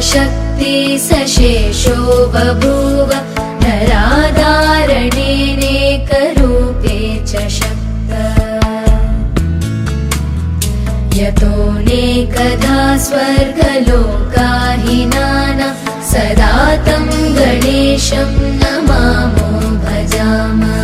शक्ति सशेषो बभूव नराधारणेनेकरूपे च शक्त यतोऽनेकधा स्वर्गलोकाहिनानां सदा तं गणेशं नमामो भजामः।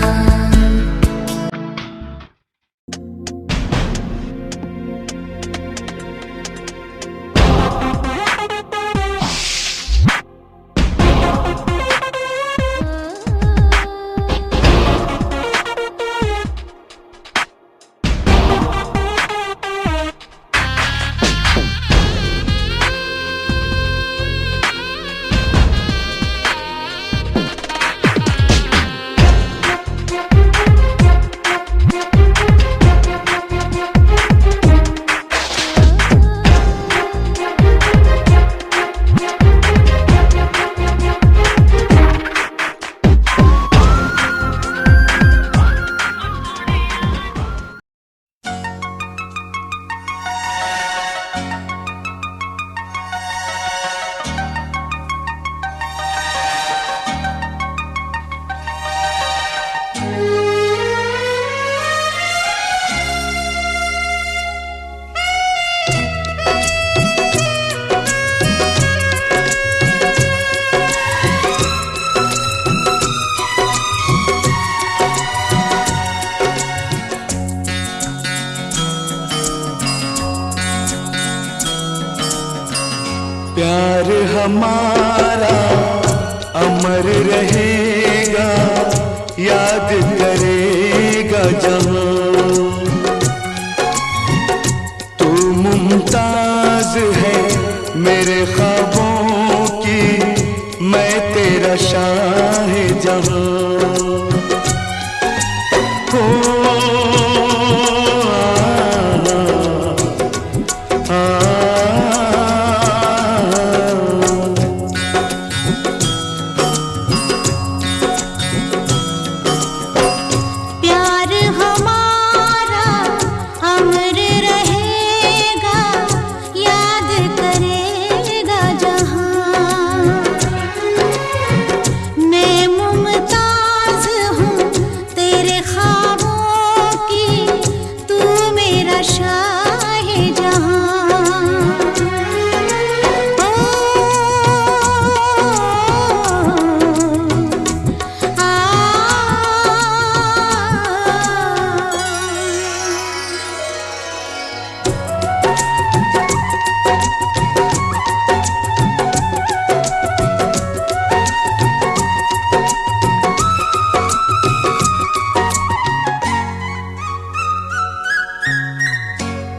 प्यार हमारा अमर रहेगा, याद करेगा जहां। तू मुमताज है मेरे ख्वाबों की, मैं तेरा शाह जहां।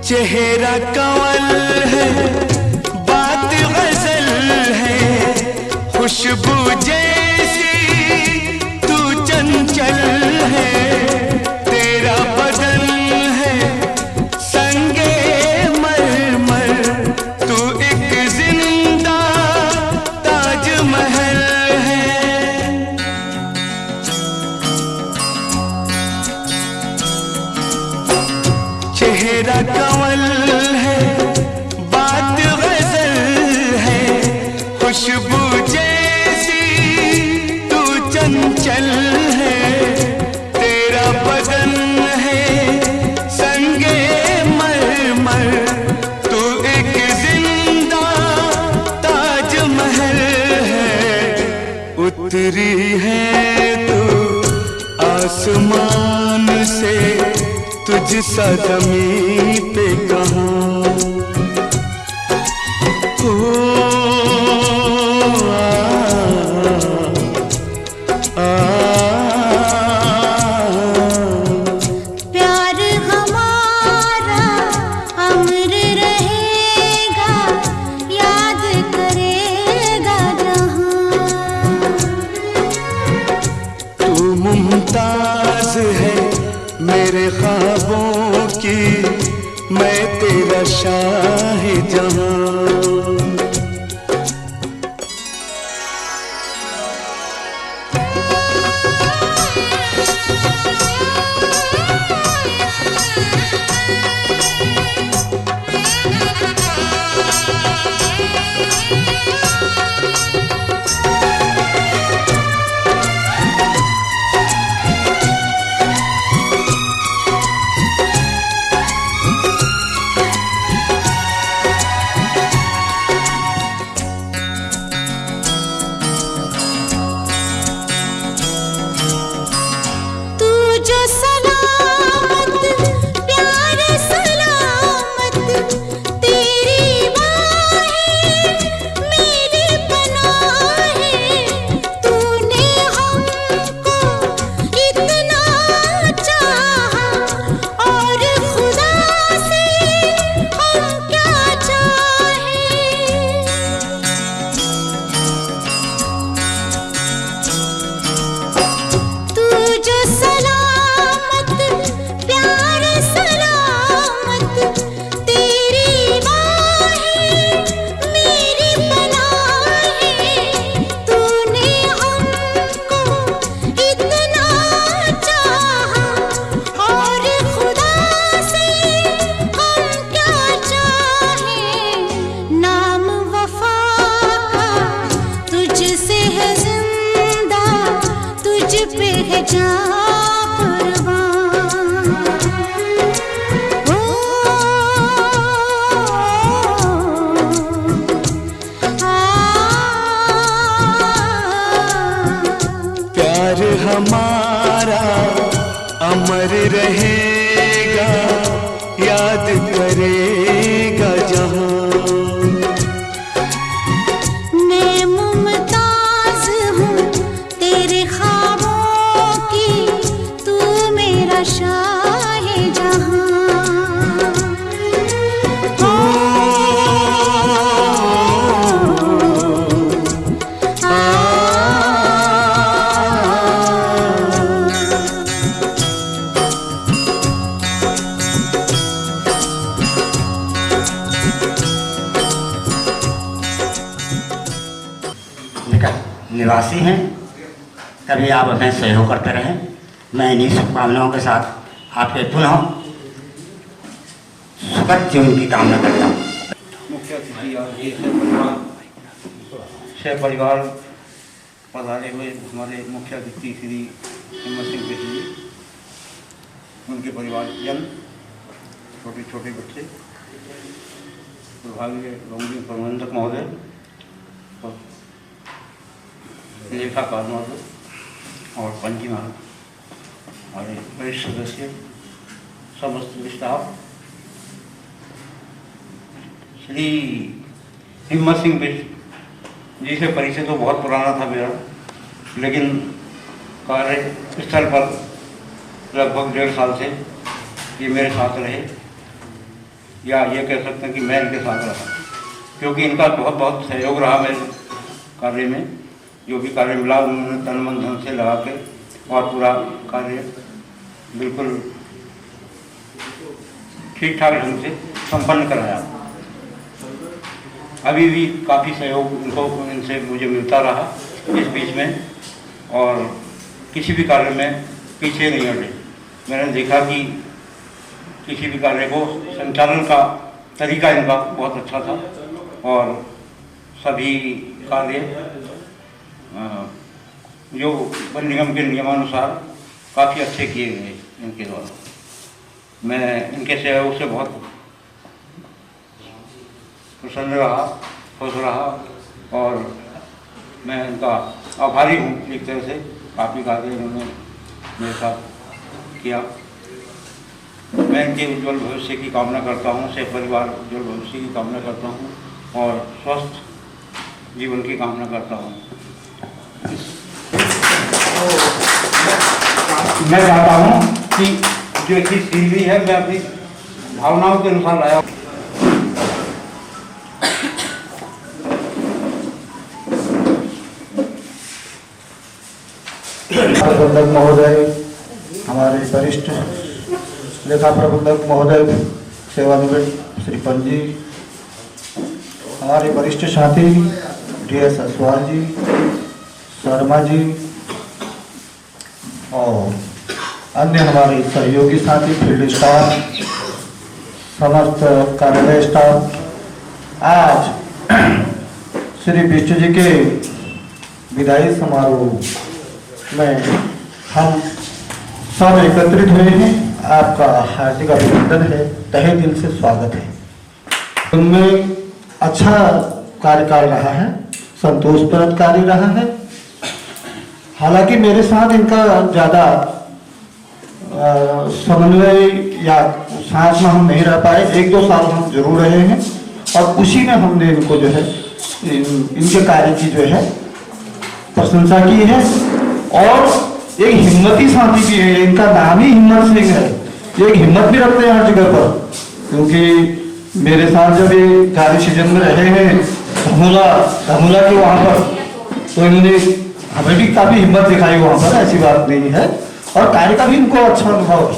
चेहरा कंवल है, बात गजल है, खुशबू जैसी तू चंचल है। तेरा बदन है संगे मरमर, तू एक जिंदा ताजमहल है। चेहरा कंवल है, बात गजल है, खुशबू जैसी तू चंचल है। तेरा बदन है संगे मरमर, तू एक जिंदा ताजमहल है। उतरी है तू आसमान से, तुझसा ज़मीं पे कहाँ। प्यार हमारा अमर रहेगा, याद करेगा जहां। तू मुमताज है मेरे ख्वाबों की, मैं तेरा शाह जहां। रहेगा, याद करेगा जहां। मैं मुमताज हूँ तेरे ख्वाबों की, तू मेरा शाहे जहां। निवासी हैं, तभी आप हमें सहयोग करते रहें। मैं इन्हीं शुभकामनाओं के साथ आपके पुनः सुखद जीवन की कामना करता हूँ। मुख्य अतिथि और ये से परिवार पधारे हुए हमारे मुख्य अतिथि श्री हिम्मत सिंह बिष्ट जी, उनके परिवार जन, छोटे छोटे बच्चे, विभागीय रोगी प्रबंधक महोदय, लेखाकार महोदय और पंजी महाराज, हमारे वरिष्ठ सदस्य, समस्त स्टाफ। श्री हिम्मत सिंह बिष्ट जी से परिचय तो बहुत पुराना था मेरा, लेकिन कार्यस्थल पर लगभग 1.5 साल से ये मेरे साथ रहे, या ये कह सकते हैं कि मैं इनके साथ रहा, क्योंकि इनका बहुत बहुत सहयोग रहा मेरे कार्य में। जो भी कार्य मिला उन्होंने तन मन धन से लगा के और पूरा कार्य बिल्कुल ठीक ठाक ढंग से संपन्न कराया। अभी भी काफ़ी सहयोग इनसे मुझे मिलता रहा इस बीच में, और किसी भी कार्य में पीछे नहीं हटे। मैंने देखा कि किसी भी कार्य को संचालन का तरीका इनका बहुत अच्छा था, और सभी कार्य जो वन निगम के नियमानुसार काफ़ी अच्छे किए गए इनके द्वारा। मैं इनके सहयोग से बहुत प्रसन्न रहा, खुश रहा, और मैं इनका आभारी हूँ एक तरह से। काफ़ी कार्य इन्होंने मेरे साथ किया। मैं इनके उज्ज्वल भविष्य की कामना करता हूँ, से परिवार उज्ज्वल भविष्य की कामना करता हूँ, और स्वस्थ जीवन की कामना करता हूँ। मैं चाहता हूँ कि जो एक सीढ़ी है मैं अपनी भावनाओं के अनुसार लाया। प्रबंधक महोदय, हमारे वरिष्ठ लेखा प्रबंधक महोदय सेवानिवृत्त श्री पंजी, हमारे वरिष्ठ साथी DS असवाल जी, शर्मा जी, और अन्य हमारे सहयोगी साथी, फील्ड स्टाफ, समस्त कार्यालय स्टाफ। आज श्री बिष्ट जी के विदाई समारोह में हम सब एकत्रित हुए हैं। आपका हार्दिक अभिनंदन है, तहे दिल से स्वागत है। उनमें अच्छा कार्यकाल रहा है, संतोषप्रद कार्य रहा है। हालांकि मेरे साथ इनका ज़्यादा समन्वय या साथ में हम नहीं रह पाए। 1-2 साल हम जरूर रहे हैं, और उसी में हमने इनको जो है इनके कार्य की जो है प्रशंसा की है। और एक हिम्मती साथी भी है, इनका नाम ही हिम्मत सिंह है। ये एक हिम्मत भी रखते हैं हर जगह पर, क्योंकि मेरे साथ जब ये कार्य सीजन में रहे हैं धमुला के वहाँ पर, तो इन्होंने हमें भी काफ़ी हिम्मत दिखाई वहाँ पर, ऐसी बात नहीं है। और कार्य का भी इनको अच्छा अनुभव है।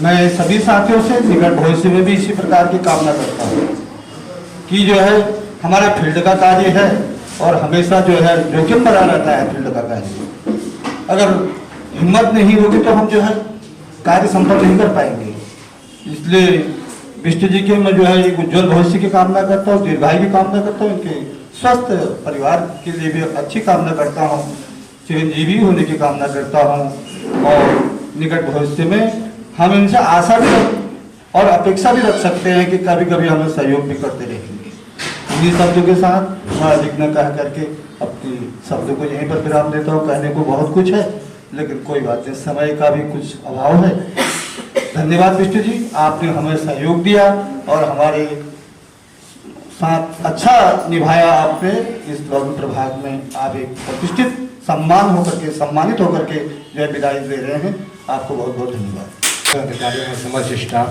मैं सभी साथियों से निकट भविष्य में भी इसी प्रकार की कामना करता हूँ कि जो है हमारा फील्ड का कार्य है, और हमेशा जो है जोखिम बना रहता है फील्ड का कार्य। अगर हिम्मत नहीं होगी तो हम जो है कार्य संपन्न नहीं कर पाएंगे। इसलिए बिष्ट जी के मैं जो है एक उज्ज्वल भविष्य की कामना करता हूँ, दीर्घायु की कामना करता हूँ, इनके स्वस्थ परिवार के लिए भी अच्छी कामना करता हूँ, चिरंजीवी होने की कामना करता हूँ। और निकट भविष्य में हम इनसे आशा भी और अपेक्षा भी रख सकते हैं कि कभी कभी हमें सहयोग भी करते रहेंगे। इन्हीं शब्दों के साथ मैं अधिक न कह करके अपनी शब्दों को यहीं पर विराम देता हूँ। कहने को बहुत कुछ है, लेकिन कोई बात नहीं, समय का भी कुछ अभाव है। धन्यवाद बिष्टू जी, आपने हमें सहयोग दिया और हमारे साथ अच्छा निभाया आपने। इस लॉगिंग प्रभाग में आप एक प्रतिष्ठित सम्मानित होकर के जो है विदाई दे रहे हैं। आपको बहुत बहुत धन्यवाद। अधिकारियों में समस्त स्टाफ,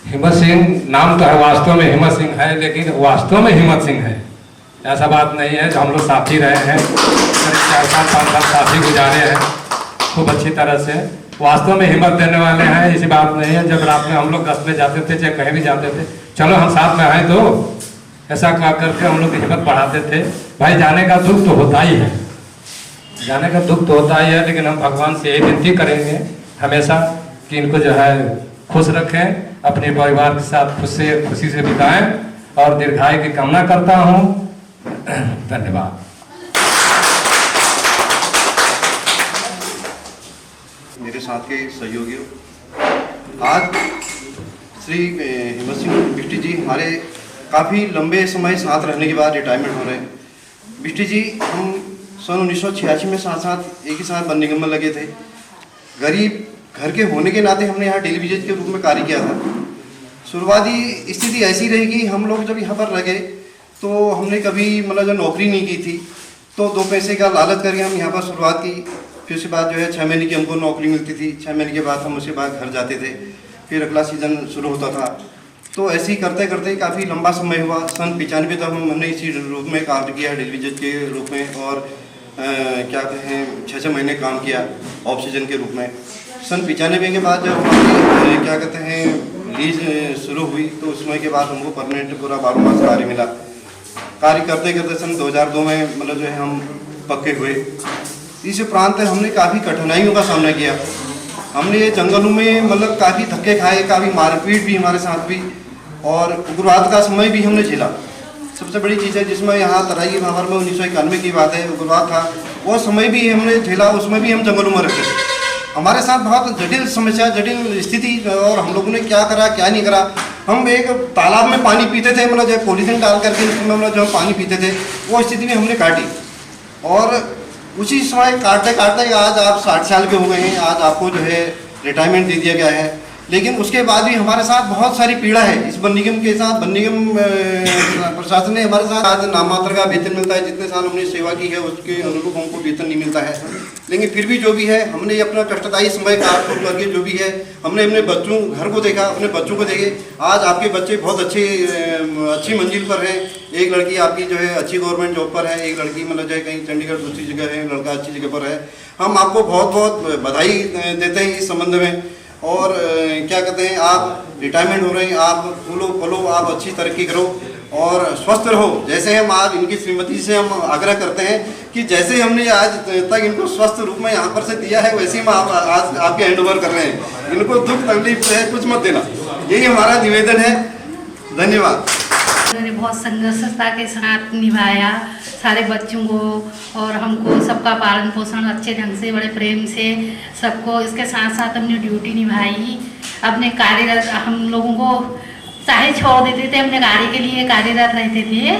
हिम्मत सिंह नाम तो है, वास्तव में हिम्मत सिंह है, लेकिन वास्तव में हिम्मत सिंह है, ऐसा बात नहीं है। जो हम लोग साथी रहे हैं, 4 साल 5 साल साथी गुजारे हैं खूब अच्छी तरह से, वास्तव में हिम्मत देने वाले हैं, ऐसी बात नहीं है। जब रात में हम लोग गश्त में जाते थे, चाहे कहीं भी जाते थे, चलो हम साथ में आए तो ऐसा कह करके हम लोग की हिम्मत बढ़ाते थे। भाई जाने का दुख तो होता ही है, जाने का दुख तो होता ही है, लेकिन हम भगवान से यही विनती करेंगे हमेशा कि इनको जो है खुश रखें, अपने परिवार के साथ खुशी से बिताएं और दीर्घायु की कामना करता हूँ। धन्यवाद। मेरे साथ के सहयोगियों, आज श्री हिम्मत सिंह बिष्टी जी हमारे काफ़ी लंबे समय साथ रहने के बाद रिटायरमेंट हो रहे हैं। बिष्टी जी हम सन 1986 में साथ एक ही साथ बनने में लगे थे। गरीब घर के होने के नाते हमने यहाँ डेली विजिट के रूप में कार्य किया था। शुरुआती स्थिति ऐसी रही कि हम लोग जब यहाँ पर रह गए तो हमने कभी मतलब जो नौकरी नहीं की थी, तो 2 पैसे का लालच करके हम यहाँ पर शुरुआत की। फिर उसके बाद जो है 6 महीने की हमको नौकरी मिलती थी, 6 महीने के बाद हम उसके बाद घर जाते थे, फिर अगला सीज़न शुरू होता था। तो ऐसे ही करते करते काफ़ी लंबा समय हुआ। सन 95 तक हमने इसी रूप में कार्य किया, डेली विजिट के रूप में, और क्या कहें 6-6 महीने काम किया ऑफ सीजन के रूप में। सन 95 के बाद जब हमारी क्या कहते हैं लीज शुरू हुई, तो उस समय के बाद हमको परमानेंट पूरा 12 मास कार्य मिला। कार्य करते करते सन 2002 में मतलब जो है हम पक्के हुए। इस उपरांत हमने काफ़ी कठिनाइयों का सामना किया। हमने ये जंगलों में मतलब काफ़ी धक्के खाए, काफ़ी मारपीट भी हमारे साथ भी, और उग्रवाद का समय भी हमने झेला। सबसे बड़ी चीज़ है जिसमें यहाँ तराई भावर में 1991 की बात है, उग्रवाद था, वो समय भी हमने झेला। उसमें भी हम जंगलों में रखे। हमारे साथ बहुत जटिल समस्या, जटिल स्थिति, और हम लोगों ने क्या करा क्या नहीं करा। हम एक तालाब में पानी पीते थे, मतलब जो पॉलीथीन डाल करके उसमें मतलब जो हम पानी पीते थे, वो स्थिति भी हमने काटी। और उसी समय काटते काटते आज आप 60 साल के हो गए हैं, आज आपको जो है रिटायरमेंट दे दिया गया है। लेकिन उसके बाद भी हमारे साथ बहुत सारी पीड़ा है। इस वन निगम के साथ वन निगम प्रशासन ने हमारे साथ आज नाम मात्र का वेतन मिलता है। जितने साल हमने सेवा की है उसके अनुरूप हमको वेतन नहीं मिलता है, लेकिन फिर भी जो भी है हमने अपना कष्टदायी समय काट करके जो भी है हमने अपने बच्चों घर को देखा, अपने बच्चों को देखे। आज आपके बच्चे बहुत अच्छी मंजिल पर हैं। एक लड़की आपकी जो है अच्छी गवर्नमेंट जॉब पर है, एक लड़की मतलब जो है कहीं चंडीगढ़ दूसरी जगह है, लड़का अच्छी जगह पर है। हम आपको बहुत बहुत बधाई देते हैं इस संबंध में। और क्या कहते हैं, आप रिटायरमेंट हो रहे हैं, आप फूलो फलो, आप अच्छी तरक्की करो और स्वस्थ रहो। जैसे हम आज इनकी श्रीमती से हम आग्रह करते हैं कि जैसे हमने आज तक इनको स्वस्थ रूप में यहाँ पर से दिया है, वैसे ही हम आज आपके हैंड ओवर कर रहे हैं। इनको दुख तकलीफ है कुछ मत देना, यही हमारा निवेदन है। धन्यवाद। उन्होंने बहुत संघर्षता के साथ निभाया सारे बच्चों को, और हमको सबका पालन पोषण अच्छे ढंग से बड़े प्रेम से सबको, इसके साथ साथ अपनी ड्यूटी निभाई। अपने कार्यरत हम लोगों को चाहे छोड़ देते थे, अपने कार्य के लिए कार्यरत रहते थे।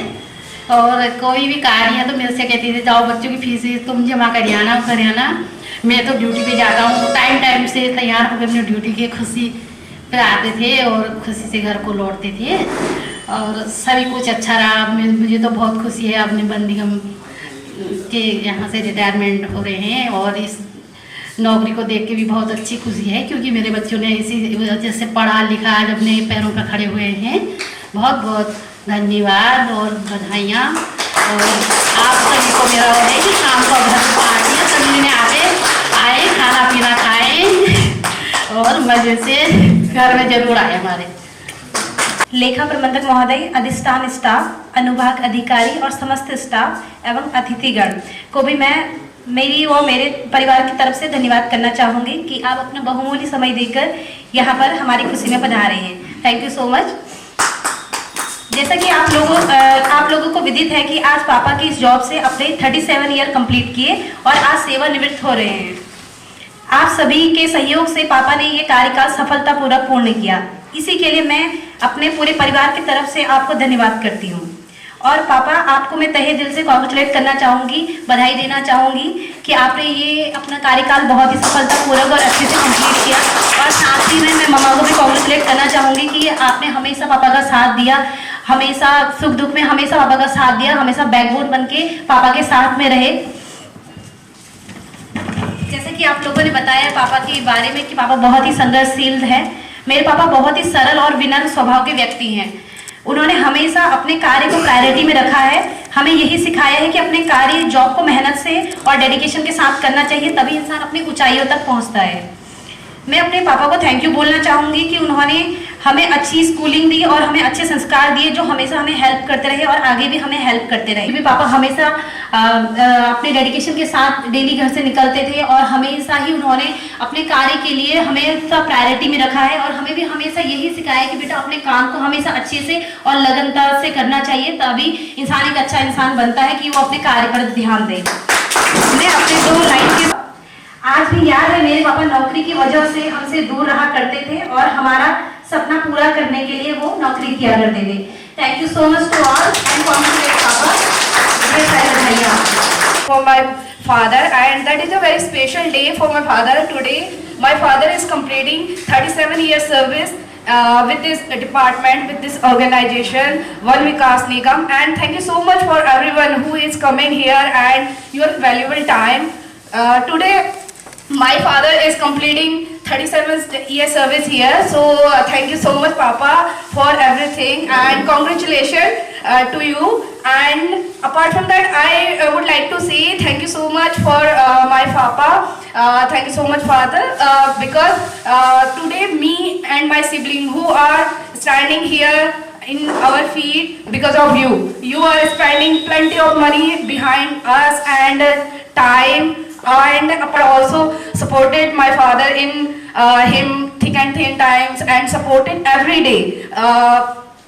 और कोई भी कार्य है तो मेरे से कहते थे जाओ बच्चों की फीस तुम जमा कर आना। मैं तो ड्यूटी पे जाता हूँ, टाइम से तैयार होकर अपनी ड्यूटी की खुशी पे आते थे और खुशी से घर को लौटते थे। और सभी कुछ अच्छा रहा। मुझे तो बहुत खुशी है अपने वन निगम के यहाँ से रिटायरमेंट हो रहे हैं, और इस नौकरी को देख के भी बहुत अच्छी खुशी है, क्योंकि मेरे बच्चों ने इसी वजह से पढ़ा लिखा आज अपने पैरों पर खड़े हुए हैं। बहुत बहुत धन्यवाद और बधाइयाँ। और आप सभी को मेरा और है कि शाम को घर को आती है, सभी ने आए खाना पीना खाएं और मज़े से घर में जरूर आए। हमारे लेखा प्रबंधक महोदय, अधिष्ठान स्टाफ, अनुभाग अधिकारी और समस्त स्टाफ एवं अतिथिगण को भी मैं मेरी और मेरे परिवार की तरफ से धन्यवाद करना चाहूँगी कि आप अपना बहुमूल्य समय देकर यहाँ पर हमारी खुशी में पधारे हैं। Thank you so much. जैसा कि आप लोगों को विदित है कि आज पापा की इस जॉब से अपने 37 ईयर कंप्लीट किए और आज सेवानिवृत्त हो रहे हैं। आप सभी के सहयोग से पापा ने ये कार्यकाल सफलतापूर्वक पूर्ण किया। इसी के लिए मैं अपने पूरे परिवार की तरफ से आपको धन्यवाद करती हूँ। और पापा, आपको मैं तहे दिल से कॉन्ग्रेचुलेट करना चाहूँगी, बधाई देना चाहूँगी कि आपने ये अपना कार्यकाल बहुत ही सफलतापूर्वक और अच्छे से कंप्लीट किया। और साथ ही में मैं मम्मा को भी कॉन्ग्रेचुलेट करना चाहूँगी कि आपने हमेशा पापा का साथ दिया, हमेशा सुख दुख में हमेशा पापा का साथ दिया, हमेशा बैकबोन बन के पापा के साथ में रहे। जैसे कि आप लोगों ने बताया पापा के बारे में कि पापा बहुत ही संघर्षशील है। मेरे पापा बहुत ही सरल और विनम्र स्वभाव के व्यक्ति हैं। उन्होंने हमेशा अपने कार्य को प्रायोरिटी में रखा है। हमें यही सिखाया है कि अपने कार्य जॉब को मेहनत से और डेडिकेशन के साथ करना चाहिए, तभी इंसान अपनी ऊंचाइयों तक पहुंचता है। मैं अपने पापा को थैंक यू बोलना चाहूँगी कि उन्होंने हमें अच्छी स्कूलिंग दी और हमें अच्छे संस्कार दिए, जो हमेशा हमें हेल्प करते रहे और आगे भी हमें हेल्प करते रहे। भी पापा हमेशा अपने डेडिकेशन के साथ डेली घर से निकलते थे और हमेशा ही उन्होंने अपने कार्य के लिए हमेशा प्रायोरिटी में रखा है। और हमें भी हमेशा यही सिखाया कि बेटा अपने काम को हमेशा अच्छे से और लगनता से करना चाहिए, तभी इंसान एक अच्छा इंसान बनता है कि वो अपने कार्य पर ध्यान दे। मैं अपने 2 लाइन के आज भी याद है, मेरे पापा नौकरी की वजह से हमसे दूर रहा करते थे और हमारा सपना पूरा करने के लिए वो नौकरी किया करते थे। Thank you so much to all and congratulate पापा। ये सारे भैया for my father, and that is a very special day for my father today. My father is completing 37 years service with this department, with this organization, One Vikas Nigam, and thank you so much for everyone who is coming here and your valuable time. Today my father is completing 37 years service here, so thank you so much Papa for everything and congratulations to you. And apart from that, I would like to say thank you so much for my Papa, thank you so much Father, because today me and my sibling who are standing here in our feet because of you. You are spending plenty of money behind us and time, and also supported my father in him thick and thin times and supported every day.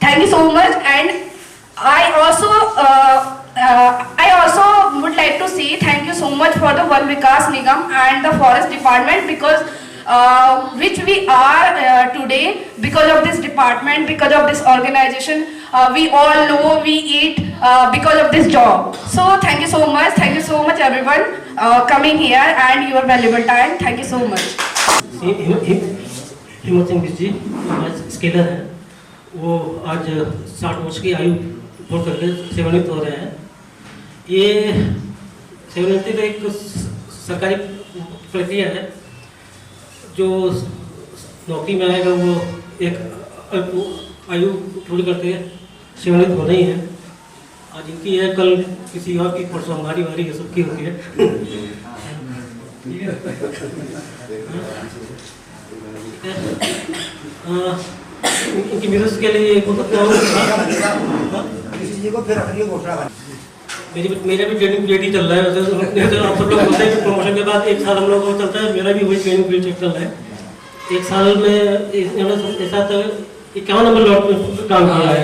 Thank you so much. And I also would like to say thank you so much for the One Vikas Nigam and the Forest Department, because which we are today because of this department, because of this organization. We all know we eat because of this job. So thank you so much everyone coming here and your valuable time. Thank you so much. हिम्मत सिंह बिष्ट जी scalar हैं, वो आज 60 वर्ष की आयु पूर्ण करके सेवानिवृत्त हो रहे हैं। ये सेवानिवृत्ति तो एक सरकारी प्रक्रिया है। जो नौकरी में आएगा वो एक आयु पूरी करके सेवानिवृत्त होना ही है। आज इनकी है, कल किसी और की, परसों हमारी वारी है, सबकी होती है। इनकी मिसेस के लिए मेरा भी ट्रेनिंग पीरियड ही चल रहा है। तो आप सब लोग बोलते हैं कि प्रमोशन के बाद 1 साल हम लोगों को चलता है, मेरा भी वही ट्रेनिंग पीरियड चल रहा है। 1 साल में ऐसा 51 नंबर लॉट में काम किया है।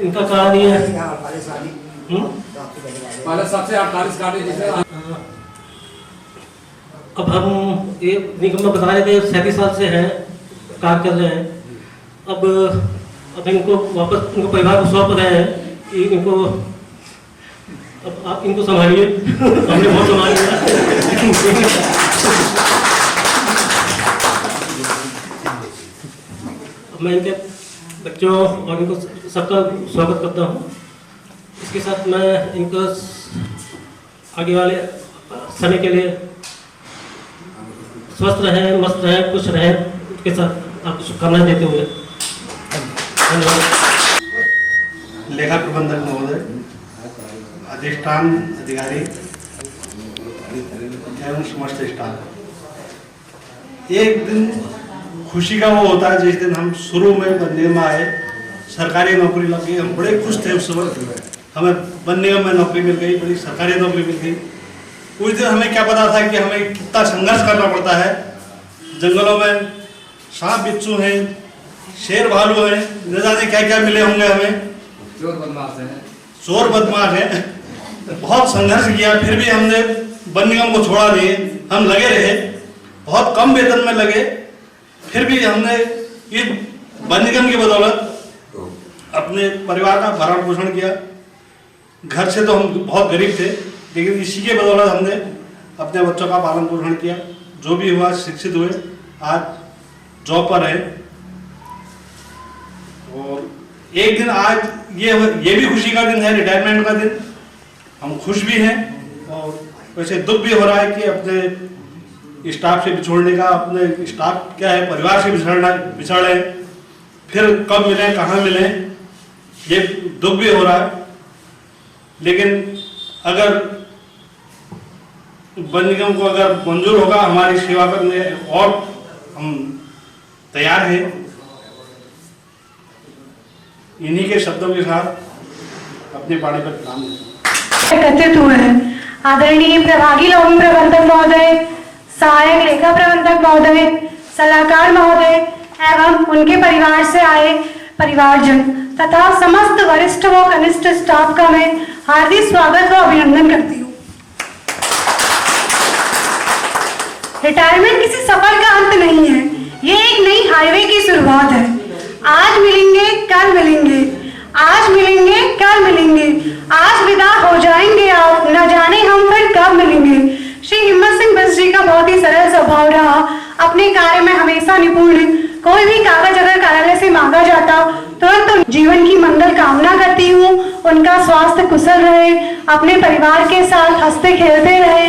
इनका कहा नहीं है अब हम ये निगम में बता रहे थे 37 साल से हैं, काम कर रहे हैं। अब इनको वापस इनको परिवार को सौंप रहे हैं कि इनको अब आप इनको संभालिए। हमने बहुत संभाल लिया। अब मैं इनके बच्चों और इनको सबका स्वागत करता हूँ। इसके साथ मैं इनको आगे वाले समय के लिए स्वस्थ रहें, मस्त रहें, खुश रहें, उसके साथ आपको शुभकामनाएं देते हुए धन्यवाद। लेखा प्रबंधक महोदय, अधिष्ठान अधिकारी एवं समस्त स्टाफ, एक दिन खुशी का वो होता है जिस दिन हम शुरू में बंदे में आए, सरकारी नौकरी लग गई, हम बड़े खुश थे। उस समय हमें बंदे में नौकरी मिल गई, बड़ी सरकारी नौकरी मिल गई। उस दिन हमें क्या पता था कि हमें कितना संघर्ष करना पड़ता है। जंगलों में सांप बिच्छू हैं, शेर भालू हैं, न जाने क्या क्या मिले होंगे हमें, चोर बदमाश हैं। बहुत संघर्ष किया, फिर भी हमने वन निगम को छोड़ा नहीं। हम लगे रहे, बहुत कम वेतन में लगे, फिर भी हमने इस वन निगम की बदौलत अपने परिवार का भरण पोषण किया। घर से तो हम बहुत गरीब थे, लेकिन इसी के बदौलत हमने अपने बच्चों का पालन पोषण किया। जो भी हुआ शिक्षित हुए, आज जॉब पर है। और एक दिन आज ये भी खुशी का दिन है, रिटायरमेंट का दिन। हम खुश भी हैं और वैसे दुख भी हो रहा है कि अपने स्टाफ से बिछोड़ने का, अपने स्टाफ क्या है परिवार से बिछड़े, फिर कब मिले कहाँ मिले, ये दुख भी हो रहा है। लेकिन अगर वन निगम को अगर मंजूर होगा हमारी सेवा करने, और हम तैयार हैं। इन्हीं के शब्दों के साथ अपने पानी पर काम एकत्रित हुए हैं। आदरणीय प्रभागी लोक प्रबंधक महोदय, सहायक लेखा प्रबंधक महोदय, सलाहकार महोदय एवं उनके परिवार से आए परिवारजन तथा समस्त वरिष्ठ व कनिष्ठ स्टाफ का मैं हार्दिक स्वागत व अभिनंदन करती हूँ। रिटायरमेंट किसी सफर का अंत नहीं है, ये एक नई हाईवे की शुरुआत है। आज मिलेंगे कल मिलेंगे, आज मिलेंगे कल मिलेंगे, आज विदा हो जाएंगे आप, न जाने हम फिर कब मिलेंगे। श्री हिम्मत सिंह बिष्ट जी का बहुत ही सरल स्वभाव रहा, अपने कार्य में हमेशा निपुण। कोई भी कागज अगर कार्यालय से मांगा जाता तुरंत जीवन की मंगल कामना करती हूँ, उनका स्वास्थ्य कुशल रहे, अपने परिवार के साथ हंसते खेलते रहे।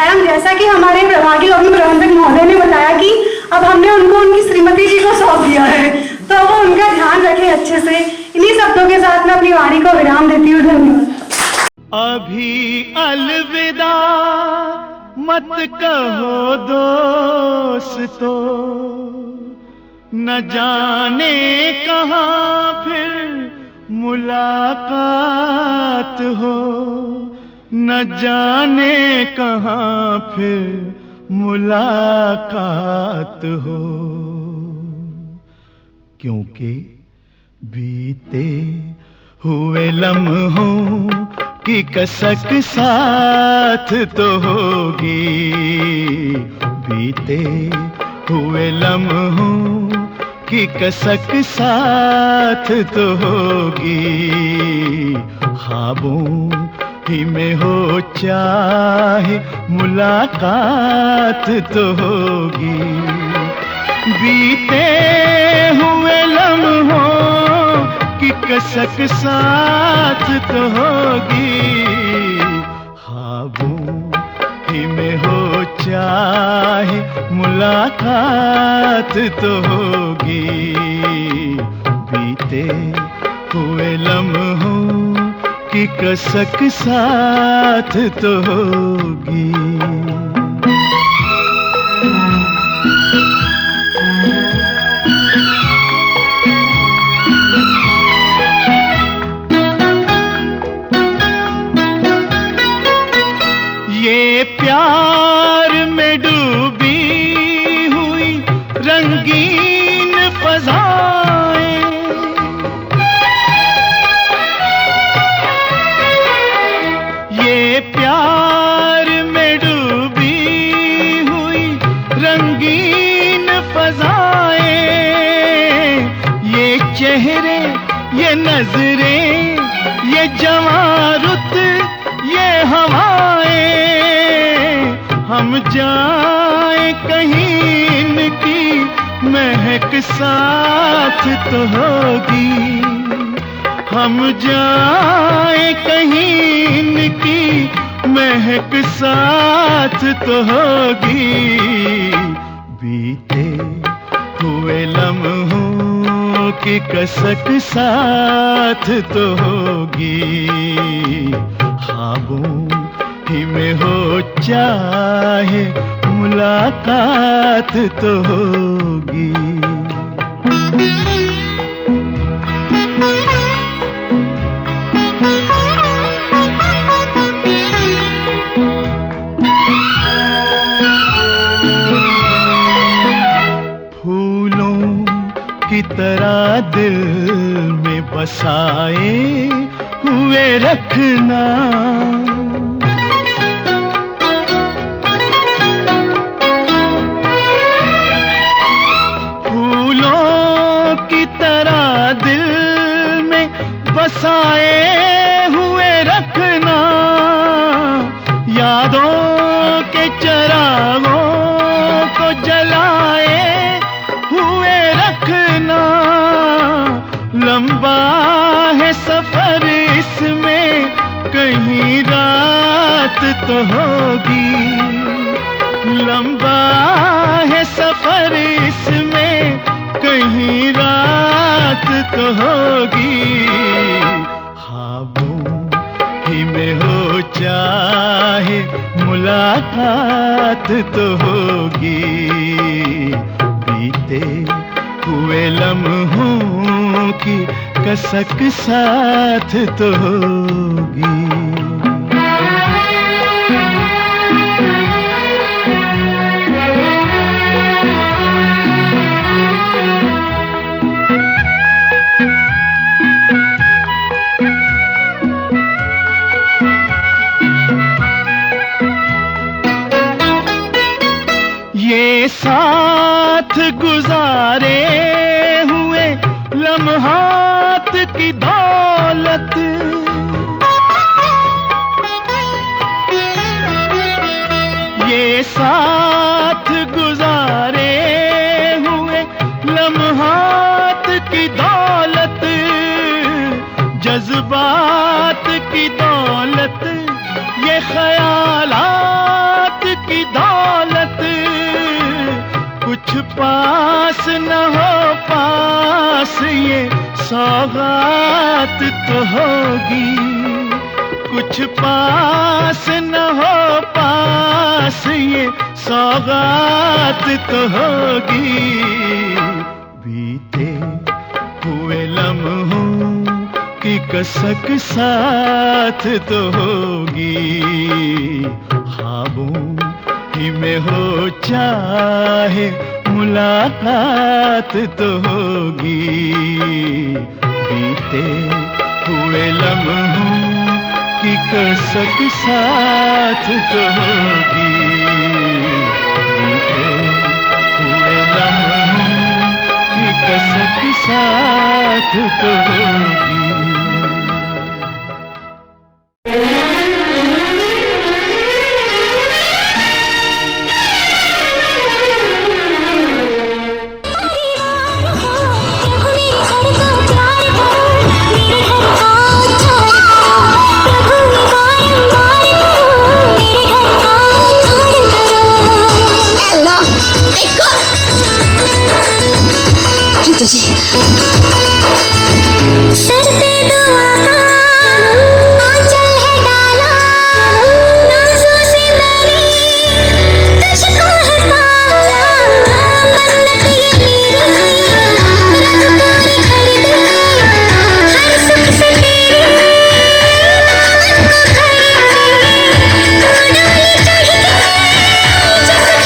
एवं जैसा कि हमारे प्रभागी लोक प्रबंधक महोदय ने बताया कि अब हमने उनको उनकी श्रीमती जी को सौंप दिया है, तो वो उनका ध्यान रखे अच्छे से। इन्हीं शब्दों के साथ मैं अपनी वाणी को विराम देती हूँ। धन्यवाद। अभी अलविदा मत कहो दोस्तों, न जाने कहाँ फिर मुलाकात हो, न जाने कहाँ फिर मुलाकात हो। क्योंकि बीते हुए लम्हों की कसक साथ तो होगी, बीते हुए लम्हों की कसक साथ तो होगी। ख्वाबों ही में हो चाहे मुलाकात तो होगी, बीते हुए लम्हों की कसक साथ तो होगी। ख्वाबों ही में हो चाहे मुलाकात तो होगी, बीते हुए लम्हों की कसक साथ तो होगी। ये प्यार में डूबी हुई रंगीन फज़ाएं, ये प्यार में डूबी हुई रंगीन फज़ाएं, ये चेहरे ये नजरें ये जवां रुत ये हवाएं, हम जाए कहीं इनकी महक साथ तो होगी, हम जाए कहीं इनकी महक साथ तो होगी। बीते हुए लम्हों की कसक साथ तो होगी, ख्वाबों ही में हो चाहे मुलाकात तो होगी। फूलों की तरह दिल में बसाए हुए रखना, फूलों की तरह दिल में बसाए हुए रखना, यादों के चिरागों को जलाए हुए रखना। लंबा है सफर इसमें, कहीं रात तो होगी। लंबा है सफर इसमें, कहीं रात तो होगी। ख्वाबों ही में हो चाहे मुलाकात तो होगी। बीते हुए लम्हों की कसक साथ तो होगी। ये साथ गुजारे हुए लम्हात की दौलत, ये साथ गुजारे हुए लम्हात की दौलत, जज्बात की दौलत, ये ख्यालात की दौलत। कुछ पास न हो पास ये सौगात तो होगी। कुछ पास न हो पास ये सौगात तो होगी। बीते हुए लम्हों की कसक साथ तो होगी। ख्वाबों ही में हो चाहे मुलाकात तो होगी। बीते हुए लम्हों की कसक साथ तो होगी। बीते हुए लम्हों की कसक साथ तो होगी। सर पे दुआ का आंचल है डाला, नाज़ों से मैंने तुझको है पाला। मन्नत ये मेरी रब पूरी कर दे, हर सुख से तेरे नाम को भर दे। तू डोली चढ़ के जिस घर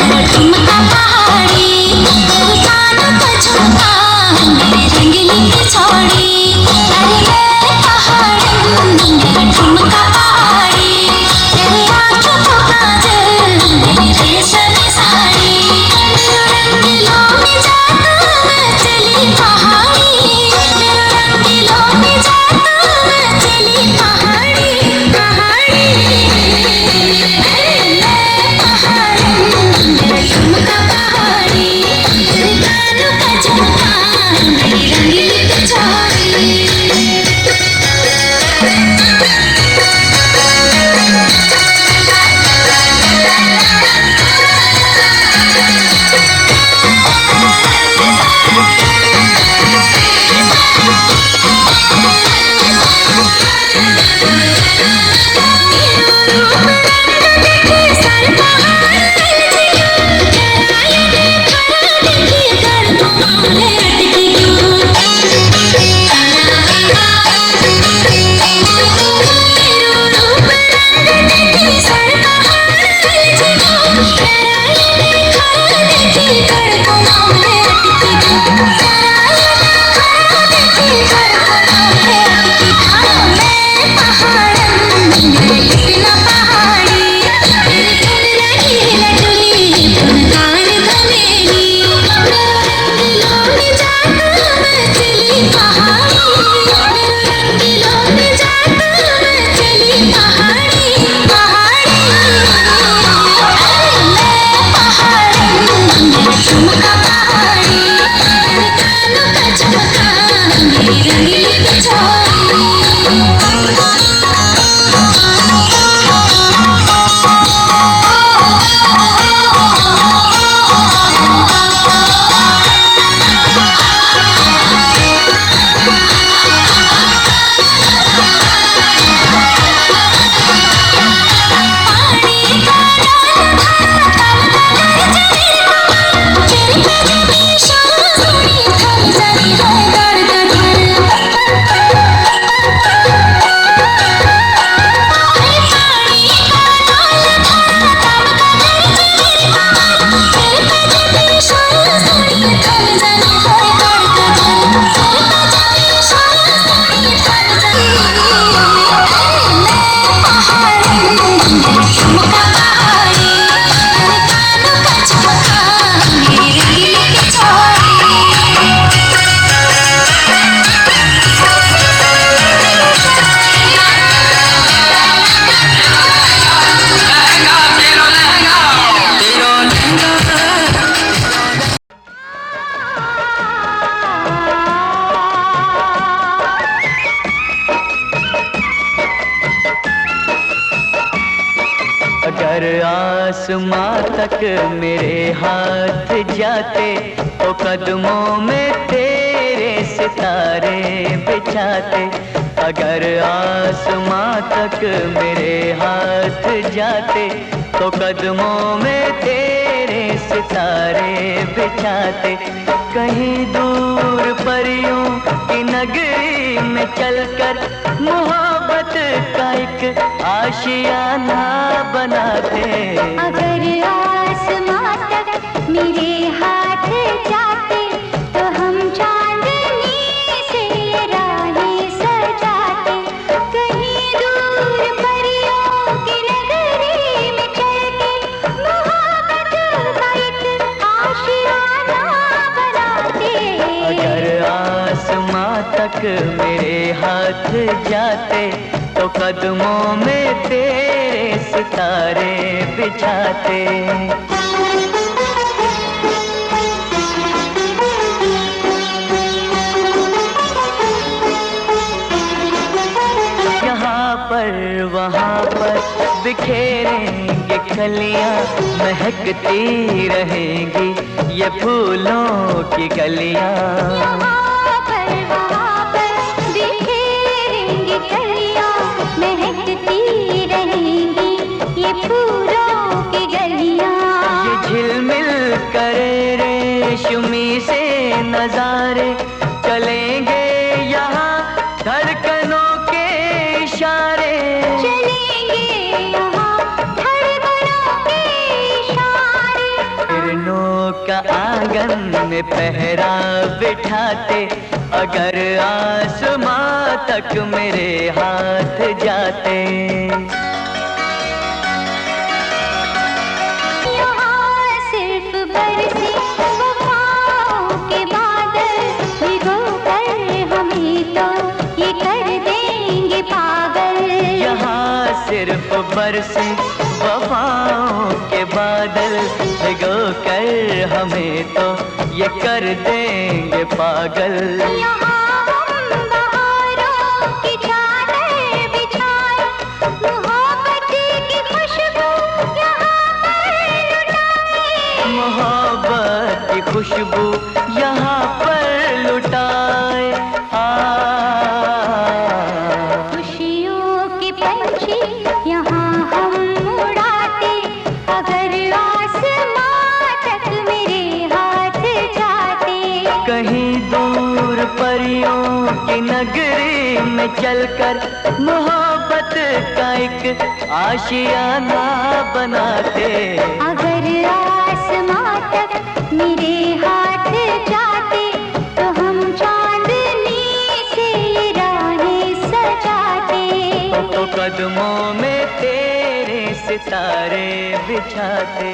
में ठुमका पहाड़ी, कानों का झुमका, मेरे रंगीली की छोड़ी। अरे मैं पहाड़ी, मेरा ठुमका पहाड़ी, तेरे आँखों को काजल, मेरी रेशमी साड़ी। मेरे रंगीलों में जादू मैं चली पहाड़ी, मेरे रंगीलों में जादू मैं चली पहाड़ी, पहाड़ी। अरे मैं पहाड़ी, मेरा ठुमका आसमां तक मेरे हाथ जाते, तो कदमों में तेरे सितारे बिछाते। अगर आसमां तक मेरे हाथ जाते, तो कदमों में तेरे सितारे बिछाते। कहीं दूर परियों की नगरी में चलकर मोहब्बत का एक आशियाना बनाते। अगर आसमां तक मेरे हाथ जाते, तो हम चांदनी से राहें सजाते। कहीं दूर परियों की नगरी में चलके मोहब्बत का एक आशियाना बनाते। अगर आसमां तक मेरे हाथ जाते, तो कदमों में तेरे सितारे बिछाते। यहाँ पर वहाँ पर बिखेरेंगे कलियाँ, महकती रहेंगी ये फूलों की गलियाँ। यहाँ पर वहाँ पर बिखेरेंगे कलियाँ, महकती रहेंगी ये फूलों की गलियाँ। ये झिलमिल करे रेशमी से नजारे, चलेंगे यहाँ धड़कनों के इशारे। चलेंगे यहाँ धड़कनों के इशारे। किरणों का आंगन में पहरा बिठाते, अगर आसमां तक मेरे हाथ जाते। यहाँ सिर्फ बरसे वफाओं के बादल, भिगो कर हमें तो ये कर देंगे पागल। यहाँ सिर्फ बरसे वफाओं के बादल, भिगो कर हमें तो ये कर देंगे पागल। यहाँ हम बहारों की चादर बिछाए, मोहब्बत की खुशबू यहाँ पर लुटाए। मोहब्बत की खुशबू यहाँ पर लुटाए। खुशियों के पंछी यहाँ हम उड़ाते, अगर आसमां तक मेरे हाथ जाते। कहीं दूर परियों की नगरी में चलकर मोहब्बत का एक आशियाना बनाते। अगर आसमां तक मेरे हाथ जाते, तो हम चांदनी से राहें सजाते। तो कदमों में तेरे सितारे बिछाते।